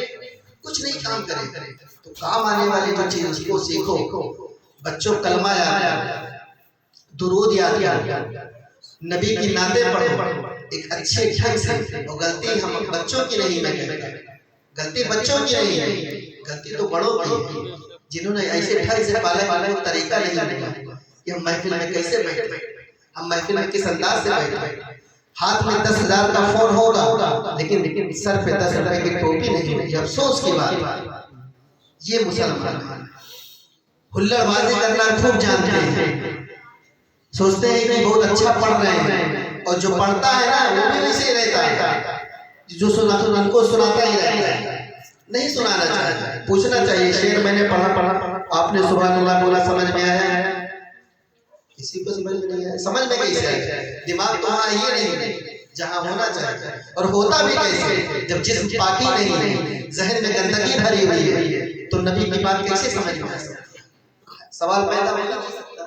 کچھ نہیں کام کرے. تو کام آنے والی جو چیز اس کو سیکھو. بچوں کلمہ یاد، درود یاد، نبی کی نعتیں پڑھو ایک اچھے ڈھنگ سے. اور غلطی ہم بچوں کی نہیں، میں کہتا ہوں غلطی بچوں کی نہیں ہے، غلطی تو بڑوں کی ہے جنہوں نے ایسے ڈھنگ سے پالا کوئی طریقہ نہیں ملا کہ ہم محفل میں کیسے بیٹھے، ہم محفل میں کس انداز سے بیٹھے. ہاتھ میں 10,000 کا فون ہوگا لیکن سر پہ 10 روپے کی ٹوپی نہیں ہوگی. افسوس کی بات. یہ مسلمان ہلڑ بازی کرنا خوب جانتے ہیں، سوچتے ہیں کہ بہت اچھا پڑھ رہے ہیں، اور جو پڑھتا ہے نا وہ بھی ویسے ہی رہتا ہے، جو سناتا ان کو سناتا ہی رہتا ہے. نہیں سنانا چاہیے، پوچھنا چاہیے شعر میں نے پڑھا، آپ نے سبحان اللہ بولا، سمجھ میں آیا؟ کسی کو سمجھ میں نہیں آیا. سمجھ میں کیسے آیا؟ دماغ تو وہاں ہی نہیں جہاں ہونا چاہیے. اور ہوتا بھی کیسے جب جسم پاکی نہیں ہے، ذہن میں گندگی بھری ہوئی ہے، تو نبی کی بات کیسے سمجھ میں آ سکتی؟ سوال پیدا ہو نہیں سکتا.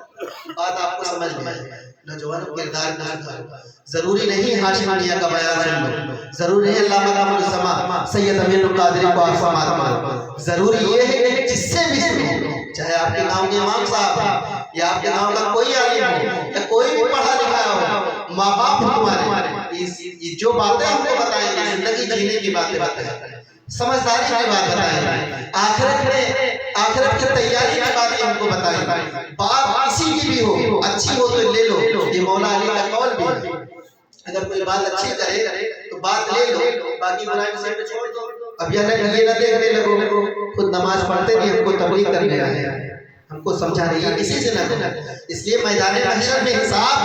بات آپ کو سمجھ میں آئے. نوجوان کردار کا ضروری نہیں ہاشم میاں کا بیان سن لو، ضروری نہیں علامہ کامل الزمان سید امین القادری کو آپ سماعت. ضروری یہ ہے کہ جس سے بھی سنو، چاہے آپ کے گاؤں کے امام صاحب یا آپ کے گاؤں کا کوئی عالم ہو یا کوئی بھی پڑھا لکھا ہو، ماں باپ تمہارے یہ جو باتیں ہم کو بتائیں گے، زندگی جینے کی باتیں بتائیں، سمجھداری کی بات بتائیں، آخرت کی تیاری کی باتیں ہم کو بتائیں. بات کسی کی بھی ہو، اچھی ہو تو لے لو. یہ مولا علی کا قول بھی ہے، اگر کوئی بات اچھی کرے تو بات لے لو، باقی برائی سے چھوڑ دو. اب یہ نہ دیکھنے لگو خود نماز پڑھتے بھی ہم کو تبلیغ کرنے آئے، ہم کو سمجھا رہی ہے کسی سے نہ کرنا. اس لیے میدان محشر میں حساب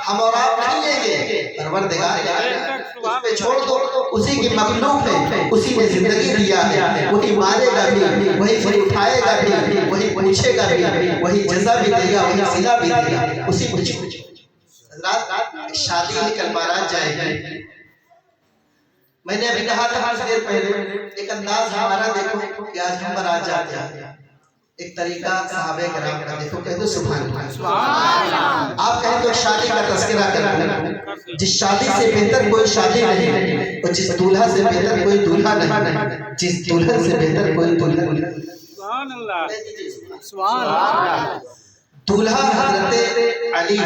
ہم اور آپ نہیں لیں گے، پروردگار اس پہ چھوڑ دو. اسی کی مخلوق ہے، اسی نے زندگی دیا ہے، وہی مارے گا بھی، وہی پھر اٹھائے گا بھی، وہی پوچھے گا بھی، وہی جزا بھی دے گا، وہی صلہ بھی دے گا. اسی حضرات شادی ہے کل بارات جائے گی. میں نے ابھی کہا تھا کچھ دیر پہلے ایک انداز ہمارا دیکھو کہ آج ہم بارات جاتے ہیں. ایک طریقہ صحابہ کرام کا دیکھو، کہہ دو سبحان اللہ. آپ کہیں تو شادی کا تذکرہ کریں. جس شادی سے بہتر کوئی شادی نہیں، اور جس دولہا سے بہتر کوئی دولہا نہیں، جس دلہن سے بہتر کوئی دلہن نہیں. سبحان اللہ، سبحان اللہ. دولہا حضرت علی،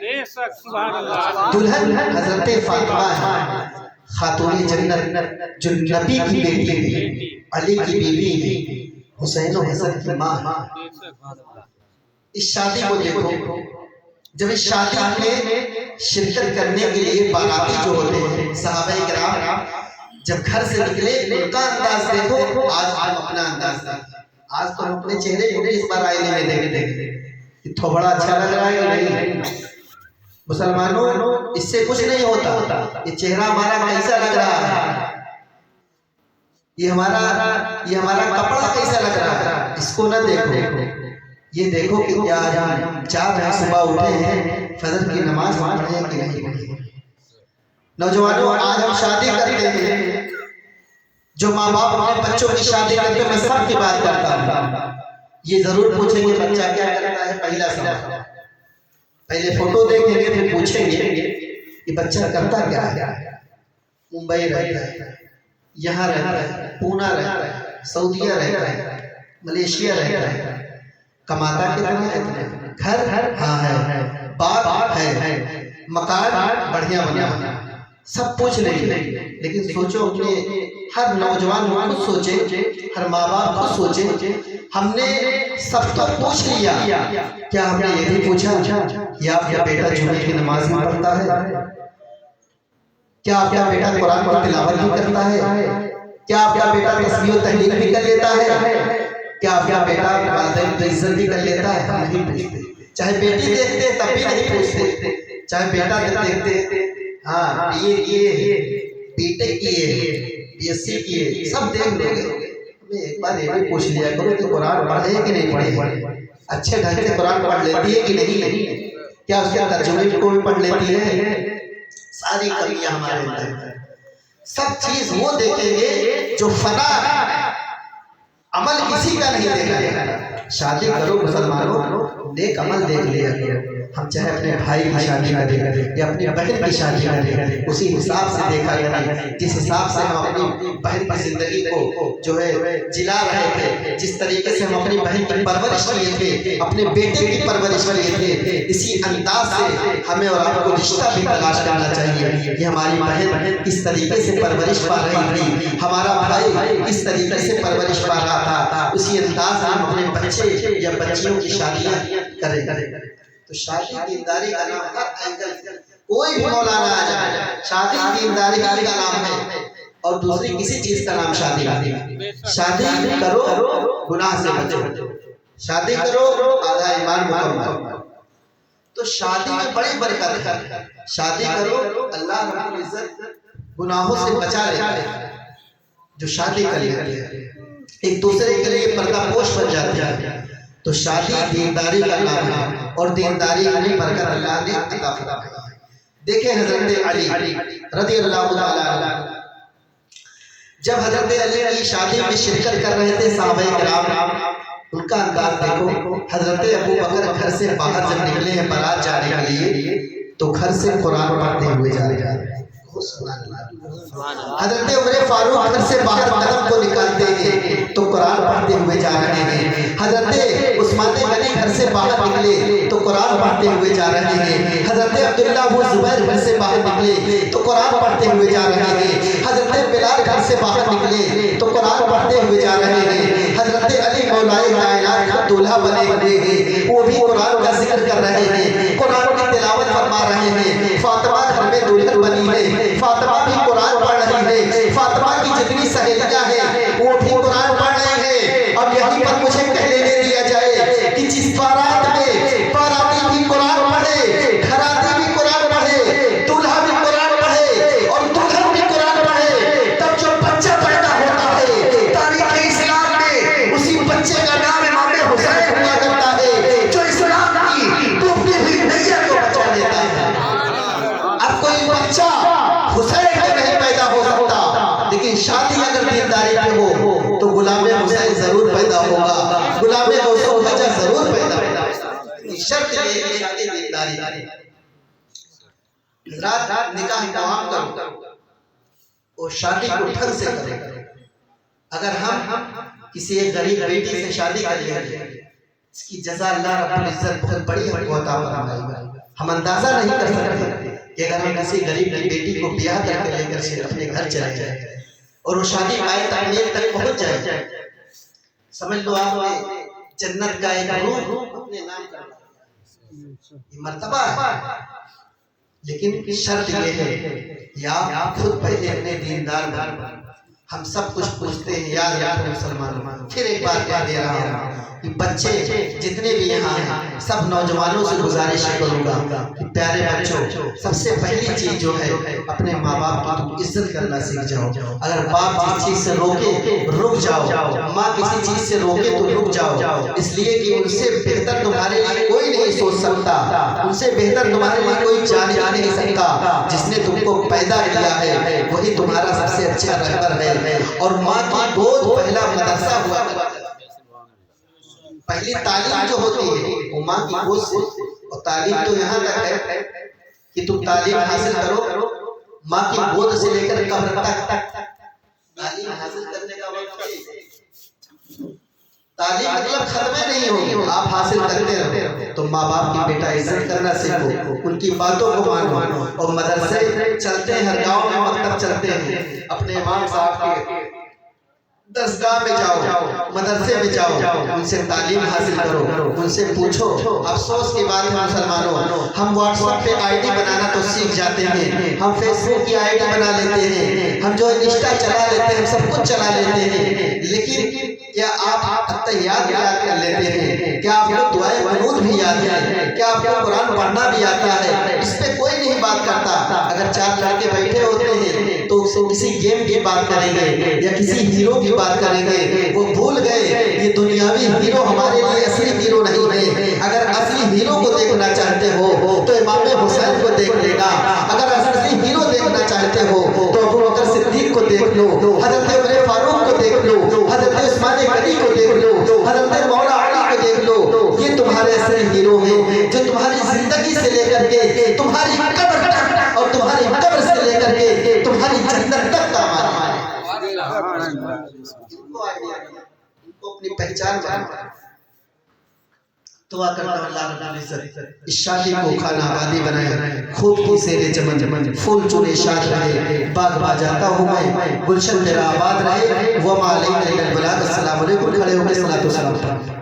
بے شک سبحان اللہ. دلہن حضرت فاطمہ ہے، خاتون جنت جو نبی کی بیٹی ہے، علی کی بیوی ہے، حسین و حسن کی ماں ہے. اس شادی کو دیکھو، جب اس شادی میں شرکت کرنے کے لیے باراتی جو ہوتے ہیں صحابہ کرام جب گھر سے نکلے ان کا انداز دیکھو. آج اپنا انداز دیکھو. آج تو ہم اپنے چہرے کو اس بار آئینے میں دیکھتے کہ تھوڑا اچھا لگ رہا ہے کہ نہیں. مسلمانوں اس سے کچھ نہیں ہوتا. یہ چہرہ ہمارا کیسا لگ رہا ہے، یہ ہمارا کپڑا کیسا لگ رہا ہے، اس کو نہ دیکھو. یہ دیکھو کہ کیا چار ہیں صبح اٹھے ہیں، فجر کی نماز پڑھے ہیں کہ نہیں پڑھے. نوجوانوں آج ہم شادی کرتے ہیں، جو ماں باپ اپنے بچوں کی شادی کرتے ہیں، میں سب کی بات کرتا ہوں. یہ ضرور پوچھیں گے بچہ کیا کرتا ہے. پہلا سوال، پہلے فوٹو دیکھیں گے پھر پوچھیں گے کہ بچہ کرتا کیا ہے. ممبئی رہتا ہے، یہاں رہتا ہے، پونا رہتا ہے، سعودیہ رہتا ہے، ملیشیا رہتا ہے. کماتا کتنا ہے، گھر ہاں ہے، باغ ہے، مکان بڑھیا بنا، سب پوچھ لیں گے. لیکن سوچو اپنے ہر نوجوان خود سوچے، ہر ماں باپ خود سوچے. ہم نے سب تو پوچھ لیا، کیا ہم نے یہ بھی پوچھا کہ آپ کا بیٹا جمعے کی نماز میں پڑھتا ہے؟ کیا آپ کا بیٹا قرآن کی تلاوت بھی کرتا ہے؟ کیا آپ کا بیٹا تسبیح و تحلیل بھی کر لیتا ہے؟ کیا آپ کا بیٹا والدین کی عزت بھی کر لیتا ہے؟ نہیں پوچھتے. چاہے بیٹی دیکھتے تب بھی نہیں پوچھتے. چاہے بیٹا دیکھتے ہاں بی اے کیے، بی ٹیک کیے، بی ایس سی کیے، سب دیکھ لو گے. ایک بار یہ بھی پوچھ لیا کرو کہ قرآن پڑھے کہ نہیں پڑھے، اچھے ڈھنگ سے قرآن پڑھ لیتی ہے کہ نہیں، کیا اس کے ترجمے کو بھی پڑھ لیتی ہے. ساری کمیاں ہمارے اندر. سب چیز وہ دیکھیں گے جو فنا ہے، عمل کسی کا نہیں دیکھا جاتا. شادی کرو مسلمانوں، نیک عمل دیکھ لیا کرو. ہم چاہے اپنے بھائی کی شادی کریں یا اپنی بہن کی شادی کریں، اسی حساب سے دیکھا کریں جس حساب سے ہم اپنی بہن کی زندگی کو جو ہے جلا رہے تھے، جس طریقے سے ہم اپنی بہن کی پرورش کیے تھے، اپنے بیٹے کی پرورش کیے تھے، اسی انداز سے ہمیں اور آپ کو رشتہ بھی تلاش کرنا چاہیے کہ ہماری بہن کس طریقے سے پرورش پا رہی تھی، ہمارا بھائی کس طریقے سے پرورش پا رہا تھا. اسی انداز سے ہم اپنے بچے یا بچیوں کی شادیاں کریں. تو شادی دینداری کا نام ہر اینگل سے کوئی بھی مولانا آ جائے، شادی دینداری کا نام ہے. اور دوسری کسی چیز کا نام شادی نہیں. شادی کرو گناہ سے بچو، شادی کرو آدھا ایمان مکمل. تو شادی میں بڑی برکت ہے. شادی کرو اللہ رب العزت گناہوں سے بچا لیتا ہے. جو شادی کر لیتے ہیں ایک دوسرے کے لیے پردہ پوش بن جاتے ہیں. تو شادی دینداری کا نام ہے اور دینداری میں برکت اللہ نے عطا فرمائی ہے. دیکھیں حضرت علی رضی اللہ تعالی عنہ، جب حضرت علی کی شادی میں شرکت کر رہے تھے صحابہ کرام، ان کا انداز دیکھو. حضرت ابو بکر گھر سے باہر جب نکلے ہیں بارات جانے کے لیے تو گھر سے قرآن پڑھتے ہوئے جا رہے ہیں. حضرت عمر فاروق گھر سے باہر قدم کو نکالتے ہیں تو قرآن پڑھتے ہوئے جا رہے ہیں. حضرت عثمان غنی گھر سے باہر نکلے تو قرآن پڑھتے ہوئے جا رہے ہیں. حضرت عبداللہ ابو زبیر گھر سے باہر نکلے تو قرآن پڑھتے ہوئے جا رہے ہیں. حضرت بلال گھر سے باہر نکلے تو قرآن پڑھتے ہوئے جا رہے ہیں. حضرت علی مولائے کائنات کا دولہا بنے ہوئے ہیں، وہ بھی قرآن کا ذکر کر رہے ہیں، قرآن کی تلاوت فرما رہے ہیں. فاطمہ گھر میں دلہن بنی ہے، فاطمہ بھی قرآن پڑھ رہی ہے. فاطمہ کی جتنی سہیلیاں ہیں وہ بھی قرآن پڑھ رہے ہیں. اب یہیں پر مجھے کہہ لینے دیا جائے کہ جس بارات میں باراتی بھی قرآن پڑھے، گھراتی بھی قرآن پڑھے، دلہا بھی قرآن پڑھے اور دلہن بھی قرآن پڑھے، تب جو بچہ پیدا ہوتا ہے تاریخ اسلام میں اسی بچے کا نام امام حسین ہوا کرتا ہے، جو اسلام کی ڈوبتی ہوئی نیا کو بچا لیتا ہے. حضرات نکاح قوام کرو اور شادی کو ڈھنگ سے کرو. اگر ہم کسی ایک غریب بیٹی سے شادی کر لیں گے اس کی جزا اللہ رب العزت بہت بڑی ہم کو عطا فرمائے گا. ہم اندازہ نہیں کر سکتے کہ اگر ہم کسی غریب کی بیٹی کو بیاہ کر کے لے کر سے اپنے گھر چلے جائیں اور وہ شادی پائے تعمیر تک پہنچ جائے، سمجھ لو آپ نے جنت کا ایک روح اپنے نام کر یہ مرتبہ ہے. لیکن شرط یہ ہے یا آپ خود پہلے اپنے دیندار بن. ہم سب کچھ پوچھتے ہیں یاد رکھو مسلمانوں. پھر ایک بار کہہ دے رہا ہوں کہ بچے جتنے بھی یہاں ہیں سب نوجوانوں سے گزارش کروں گا کہ پیارے بچوں سب سے پہلی چیز جو ہے اپنے ماں باپ کی تم عزت کرنا سیکھ جاؤ. اگر باپ کسی چیز سے روکے رک جاؤ، ماں کسی چیز سے روکے تو رک جاؤ، اس لیے کہ ان سے بہتر تمہارے لیے کوئی نہیں سوچ سکتا، ان سے بہتر تمہارے لیے کوئی جان نہیں سکتا. جس نے تم کو پیدا کیا ہے وہی تمہارا سب سے اچھا رہبر ہے. اور ماں کی گود پہلا مدرسہ ہوا کرتا ہے. پہلی تعلیم جو ہوتی ہے وہ ماں کی گود سے، اور تعلیم تو یہاں تک ہے کہ تم تعلیم حاصل کرو ماں کی گود سے لے کر قبر تک. تعلیم حاصل کرنے کا وقت تعلیم مطلب ختم نہیں ہوگی، آپ حاصل کرتے رہو. تو ماں باپ کی بیٹا عزت کرنا سیکھو، ان کی باتوں کو مانو. اور مدرسے چلتے ہیں، ہر گاؤں میں مکتب چلتے ہیں. اپنے امام صاحب کے درسگاہ میں جاؤ، مدرسے میں جاؤ، ان سے تعلیم حاصل کرو، ان سے پوچھو. افسوس کی بات ہے مسلمانوں، ہم واٹس ایپ پہ آئی ڈی بنانا تو سیکھ جاتے ہیں، ہم فیس بک کی آئی ڈی بنا لیتے ہیں، ہم جو انسٹا چلا لیتے ہیں، ہم سب کچھ چلا لیتے ہیں. لیکن کیا آپ تحیات یاد کر لیتے ہیں؟ کیا آپ کو دعائے قنوت بھی یاد ہے؟ کیا آپ کو قرآن پڑھنا بھی آتا ہے؟ اس پہ کوئی نہیں بات کرتا. اگر چار لڑکے بیٹھے ہوتے ہیں تو کسی گیم کی بات کریں گے یا کسی ہیرو کی بات کریں گے. وہ بھول گئے یہ دنیاوی ہیرو ہمارے لیے اصلی ہیرو نہیں ہے. اگر اصلی ہیرو کو دیکھنا چاہتے ہو تو امام حسین کو دیکھ لینا. اگر اصلی ہیرو دیکھنا چاہتے ہو تو ابو بکر صدیق کو دیکھ لو، حضرت عمر فاروق کو دیکھ لو، حضرت عثمان غنی کو دیکھ لو، حضرت مولا علی کو دیکھ لو. یہ تمہارے اصلی ہیرو ہیں جو تمہاری زندگی سے لے کر کے تمہاری قبر تک اور تمہاری قبر سے لے کر کے تمہاری جنت تک کام آئے. تو اپنی پہچان جانتا. دعا کرتا ہوں اللہ رب العزت اس شادی کو خانہ آبادی بنائے، خوب کی سیرے چمن، پھول چونے شاد رہے، باغ باجاتا ہوں میں، گلشن میرا آباد رہے. وما علینا الا البلاغ. السلام علیکم. کھڑے ہو کے صلاۃ و سلام.